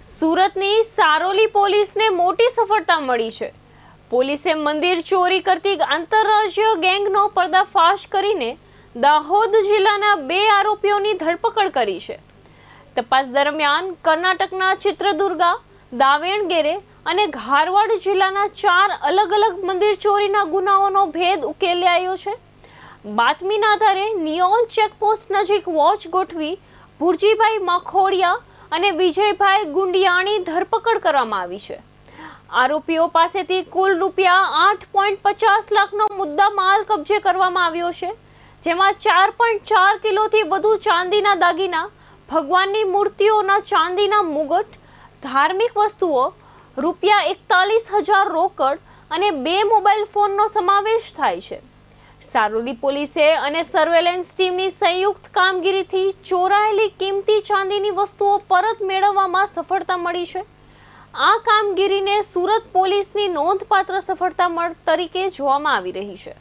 સુરતની સારોલી પોલીસને મોટી સફળતા મળી છે। પોલીસે મંદિર ચોરી કરતી આંતરરાજ્ય ગેંગનો પર્દાફાશ કરીને દાહોદ જિલ્લાના 2 આરોપીઓની ધરપકડ કરી છે। તપાસ દરમિયાન કર્ણાટકના ચિત્રદુર્ગા, દાવણગેરે અને ધારવાડ જિલ્લાના 4 અલગ-અલગ મંદિર ચોરીના ગુનાઓનો ભેદ ઉકેલાયો છે। બાતમીના આધારે નિયોલ ચેકપોસ્ટ નજીક વોચ ગોઠવી ભુરજીભાઈ મખોડિયા અને વિજયભાઈ ગુંડિયાની ધરપકડ કરવામાં આવી છે। આરોપીઓ પાસેથી કુલ રૂપિયા 8.50 લાખનો મુદ્દા માલ કબજે કરવામાં આવ્યો છે, જેમાં 4.4 કિલોથી વધુ ચાંદીના દાગીના, ભગવાનની મૂર્તિઓના ચાંદીના મુગટ, ધાર્મિક વસ્તુઓ, રૂપિયા 41,000 રોકડ અને 2 મોબાઈલ ફોનનો સમાવેશ થાય છે। સારોલી પોલીસે અને સર્વેલન્સ ટીમની સંયુક્ત કામગીરીથી ચોરાયેલી કિંમતી ચાંદીની વસ્તુઓ પરત મેળવવામાં સફળતા મળી છે। આ કામગીરીને સુરત પોલીસની નોંધપાત્ર સફળતા તરીકે જોવામાં આવી રહી છે।